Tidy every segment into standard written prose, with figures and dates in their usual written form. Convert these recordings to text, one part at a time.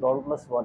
ground+1.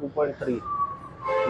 2.3.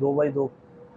2x2.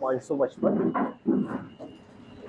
555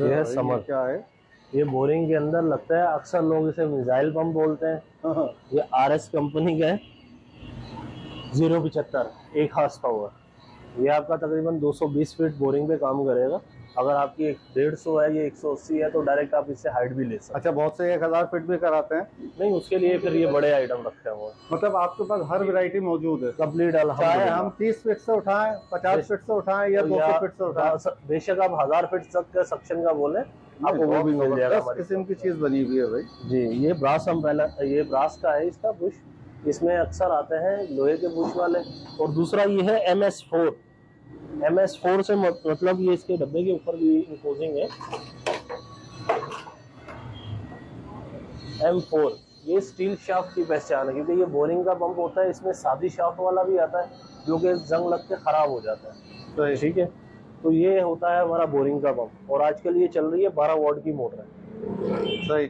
ये है summer. क्या है? ये बोरिंग के अंदर लगता है, अक्सर लोग इसे मिसाइल पंप बोलते हैं। ये RS कंपनी का है, 075 1 हॉर्स पावर। ये आपका तकरीबन 220 फीट बोरिंग पे काम करेगा। अगर आपकी 150 है, ये 180 है, तो डायरेक्ट आप इससे हाइट भी ले सकते अच्छा, बहुत से 1000 फीट भी कराते हैं। हैं। नहीं, उसके लिए फिर ये बड़े आइटम रखे हुए हैं। मतलब आपके पास हर वैरायटी मौजूद है, कंप्लीट चाहे अल्हम्दुलिल्लाह। हम 30 फीट से उठाएं, 50 फीट से उठाएं या 200 फीट से उठाएं। बेशक आप 1000 फीट तक का सक्शन का बोले, आपको वो भी मिल जाएगा। इस किस्म की चीज बनी हुई है भाई जी। ये ब्रास अम्ब्रेला, ये ब्रास का है इसका बुश। इसमें अक्सर आते हैं लोहे के बुश वाले। और दूसरा ये है MS4। MS4 से मतलब ये इसके डब्बे के ऊपर भी इम्पोजिंग है। M4 ये स्टील शाफ्ट की पहचान है, क्योंकि ये बोरिंग का पंप होता है। इसमें सादी शाफ्ट वाला भी आता है जो कि जंग लग के खराब हो जाता है। तो ठीक है, तो ये होता है हमारा बोरिंग का पंप। और आजकल ये चल रही है 12 वॉट की मोटर है। सही।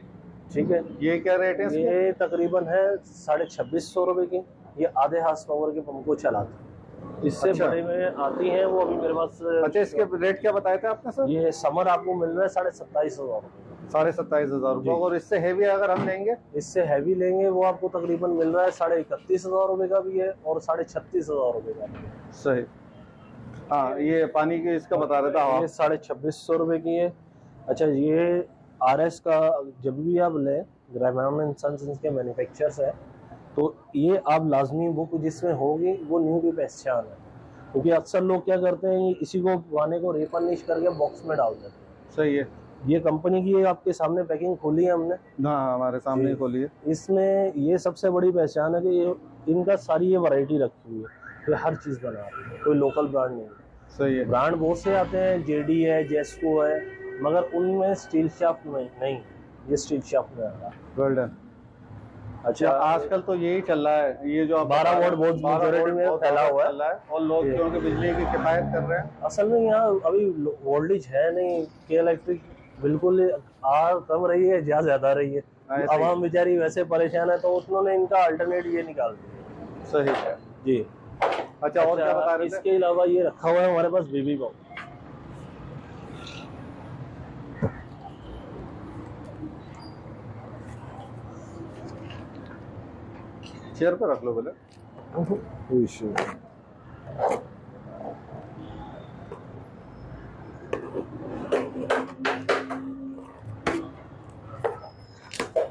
ठीक है, ये क्या रेट है इसके? ये तकरीबन है 2650 रुपए की। ये आधे हॉर्स पावर के पंप को चलाता है। इससे अच्छा। बड़े में आती हैं, वो अभी मेरे पास। अच्छा, इसके रेट क्या बताए थे आपने सर? ये समर आपको मिल रहा है 27,500 रुपए। 27,500 रुपये। और इससे हेवी अगर हम लेंगे? इससे हैवी लेंगे वो आपको तकरीबन मिल रहा है 31,500 रुपए का भी है और 36,500 रुपए का भी है। सही। हाँ, ये पानी की इसका बता रहा था ये 2650 रुपए की है। अच्छा, ये RS का जब भी आप लें, ग्रामीण एंड सन्स के मैन्युफैक्चरर्स है, तो ये आप लाजमी बुक जिसमें होगी वो न्यू की पहचान है। क्योंकि अक्सर लोग क्या करते हैं, इसी को गाने को रिफर्निश करके बॉक्स में डाल देते हैं। सही है। ये कंपनी की आपके सामने पैकिंग खोली है हमने। हाँ, हमारे सामने खोली है। इसमें ये सबसे बड़ी पहचान है कि ये इनका सारी ये वैरायटी रखी हुई है। ये हर चीज़ बना रही है, कोई लोकल ब्रांड नहीं है। सही है। ब्रांड बहुत से आते हैं, JD है, जेस्को है, मगर उनमें स्टील शाफ्ट में नहीं, ये स्टील शाफ्ट में आ रहा है। गोल्डन। अच्छा, आजकल तो यही चल रहा है, ये जो आप 12 वोल्ट बहुत मेजॉरिटी में फैला हुआ है। और लोग क्योंकि बिजली की किफायत कर रहे हैं। असल में यहाँ अभी वोल्टेज है नहीं। के इलेक्ट्रिक बिल्कुल कम रही है, ज्यादा रही है। आवाम बेचारी वैसे परेशान है, तो उन्होंने इनका अल्टरनेट ये निकाल दिया। सही है जी। अच्छा, और क्या बता रहे थे? इसके अलावा ये रखा हुआ है हमारे पास BB पंप। चेयर पे रख लो पहले। कोई इशू नहीं।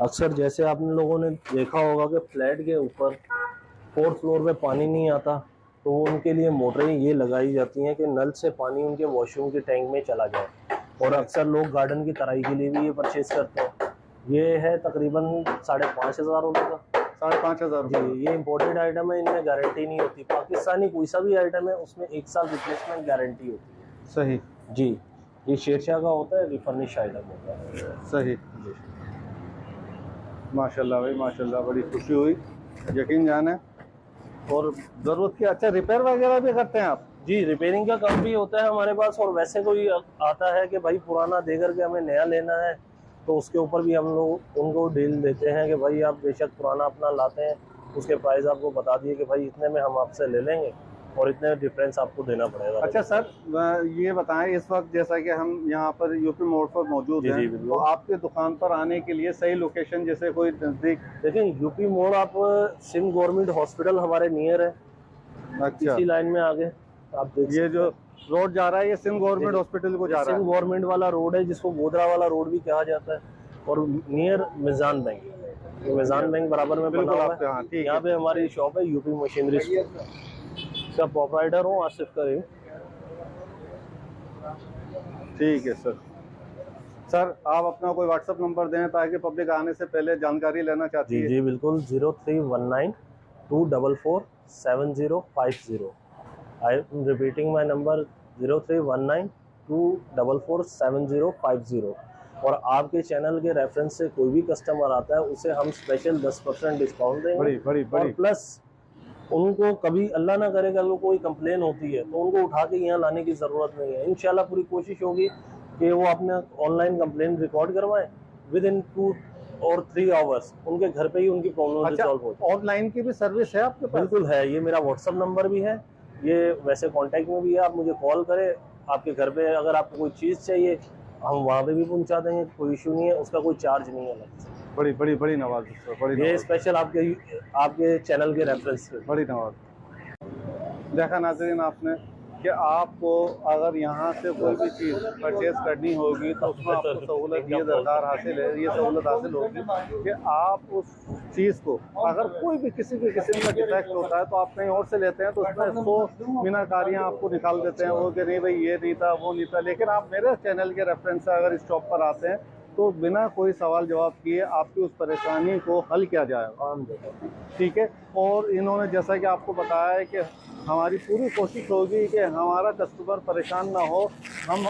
अक्सर जैसे आप लोगों ने देखा होगा कि फ्लैट के ऊपर 4th फ्लोर पे पानी नहीं आता, तो उनके लिए मोटरें ये लगाई जाती हैं कि नल से पानी उनके वॉशरूम के टैंक में चला जाए। और अक्सर लोग गार्डन की तराई के लिए भी ये परचेज करते हैं। ये है तकरीबन 5,500 रुपये का। 5,500 रुपये। जी, ये इम्पोर्टेड आइटम है, इनमें गारंटी नहीं होती। पाकिस्तानी कोई सा भी आइटम है उसमें 1 साल रिप्लेसमेंट गारंटी होती है। सही। जी, ये शेरशाह का होता है, रिफर्निश आइटम होता है। सही। माशाल्लाह भाई, माशाल्लाह, बड़ी खुशी हुई, यकीन जाने। और ज़रूरत की अच्छा रिपेयर वगैरह भी करते हैं आप? जी, रिपेयरिंग का काम भी होता है हमारे पास। और वैसे कोई आता है कि भाई पुराना दे करके हमें नया लेना है, तो उसके ऊपर भी हम लोग उनको डील देते हैं कि भाई आप बेशक पुराना अपना लाते हैं, उसके प्राइस आपको बता दिए कि भाई इतने में हम आपसे ले लेंगे और इतने डिफरेंस आपको देना पड़ेगा। अच्छा सर, ये बताएं, इस वक्त जैसा कि हम यहाँ पर यूपी मोड़ पर मौजूद हैं, तो आपके दुकान पर आने के लिए सही लोकेशन जैसे कोई नजदीक? देखिए, यूपी मोड़ आप सिंध गवर्नमेंट हॉस्पिटल हमारे नियर है। अच्छा, इसी लाइन में आगे आप देख, ये जो रोड जा रहा है ये सिंध गवर्नमेंट हॉस्पिटल को जा रहा है। सिंध गवर्नमेंट वाला रोड है, जिसको गोदरा वाला रोड भी कहा जाता है। और नियर मिजान बैंक, मिजान बैंक बराबर में बना हुआ है। यहाँ पे हमारी शॉप है, यूपी मशीनरी स्टोर। इसका प्रोपराइटर हूँ आसिफ करीम। ठीक है सर। सर, आप अपना कोई व्हाट्सएप नंबर दें ताकि पब्लिक आने से पहले जानकारी लेना चाहती है। जी बिल्कुल, 0319 244 7050। I am repeating my number, 0319 244 7050। और आपके चैनल के रेफरेंस से कोई भी कस्टमर आता है उसे हम स्पेशल 10% डिस्काउंट देंगे। और प्लस उनको कभी अल्लाह ना करे कि अगर कोई कंप्लेन होती है तो उनको उठा के यहाँ लाने की ज़रूरत नहीं है। इंशाल्लाह पूरी कोशिश होगी कि वो अपने ऑनलाइन कंप्लेन रिकॉर्ड करवाएं, विद इन 2 और 3 आवर्स उनके घर पे ही उनकी प्रॉब्लम रिजॉल्व हो जाए। ऑनलाइन की भी सर्विस है आपके पास? बिल्कुल है, ये मेरा व्हाट्सअप नंबर भी है, ये वैसे कॉन्टैक्ट में भी है। आप मुझे कॉल करें, आपके घर पे अगर आपको कोई चीज़ चाहिए हम वहाँ पे भी पहुँचा देंगे, कोई इशू नहीं है, उसका कोई चार्ज नहीं है अलग से। बड़ी बड़ी बड़ी नवाज़ी सर, बड़ी ये नवाज़ी, स्पेशल आपके चैनल के रेफरेंस पे। बड़ी नवाज़ी। देखा नाज़रीन आपने कि आपको अगर यहाँ से कोई भी चीज़ परचेज़ करनी होगी तो उसमें आपको सहूलत ये दरकार हासिल है, ये सहूलत हासिल होगी कि आप उस चीज़ को अगर कोई भी किसी भी किस्म का डिफेक्ट होता है तो आप कहीं और से लेते हैं तो उसमें 100 मीनाकारियाँ आपको निकाल देते हैं वो कि नहीं भाई ये नहीं था वो नहीं था। लेकिन आप मेरे चैनल के रेफरेंस से अगर इस शॉप पर आते हैं तो बिना कोई सवाल जवाब किए आपकी उस परेशानी को हल किया जाएगा। ठीक है। और इन्होंने जैसा कि आपको बताया है कि हमारी पूरी कोशिश होगी कि हमारा कस्टमर परेशान ना हो, हम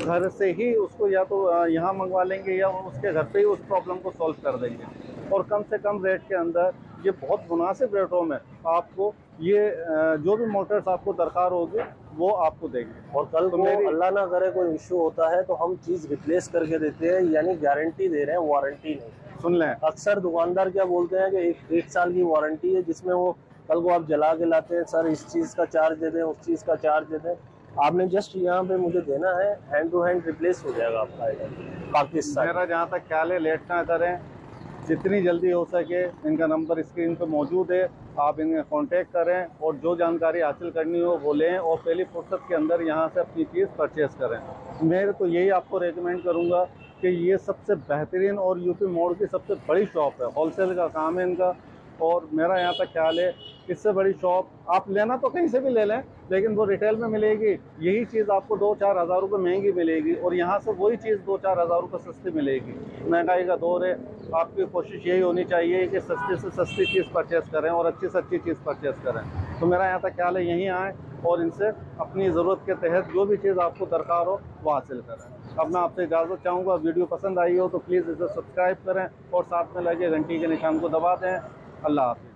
घर से ही उसको या तो यहाँ मंगवा लेंगे या उसके घर पे ही उस प्रॉब्लम को सॉल्व कर देंगे और कम से कम रेट के अंदर ये बहुत मुनासिब रेटों में आपको ये जो भी मोटर्स आपको दरकार होगी वो आपको देंगे। और कल को अल्लाह ना करे कोई इशू होता है तो हम चीज़ रिप्लेस करके देते हैं, यानी गारंटी दे रहे हैं, वारंटी नहीं। सुन लें, अक्सर दुकानदार क्या बोलते हैं कि एक साल की वारंटी है, जिसमें वो कल को आप जला के लाते हैं, सर इस चीज़ का चार्ज दे दें, उस चीज़ का चार्ज दे दें। आपने जस्ट यहाँ पे मुझे देना है, हैंड टू हैंड रिप्लेस हो जाएगा आपका आइटम पाकिस्तान। मेरा जहाँ तक ख्याल है लेट ना करें, जितनी जल्दी हो सके। इनका नंबर स्क्रीन पे मौजूद है, आप इन्हें कांटेक्ट करें और जो जानकारी हासिल करनी हो वो लें और पहली फुर्सत के अंदर यहाँ से अपनी चीज़ परचेज़ करें। मैं तो यही आपको रेकमेंड करूँगा कि ये सबसे बेहतरीन और यूपी मोड़ की सबसे बड़ी शॉप है, होलसेल का काम है इनका। और मेरा यहाँ तक ख्याल है इससे बड़ी शॉप आप लेना तो कहीं से भी ले लें, लेकिन वो रिटेल में मिलेगी यही चीज़ आपको 2-4 हज़ार रुपये महंगी मिलेगी और यहाँ से वही चीज़ 2-4 हज़ार रुपये सस्ती मिलेगी। महंगाई का दौर है, आपकी कोशिश यही होनी चाहिए कि सस्ती से सस्ती चीज़ परचेज़ करें और अच्छी से अच्छी चीज़ परचेज़ करें। तो मेरा यहाँ तक ख्याल है यहीं आएँ और इनसे अपनी ज़रूरत के तहत जो भी चीज़ आपको दरकार हो वो हासिल करें। अब मैं आपसे इजाज़त चाहूँगा, वीडियो पसंद आई हो तो प्लीज़ इसे सब्सक्राइब करें और साथ में लगे घंटी के निशान को दबा दें। अल्लाह हाफ़िज़।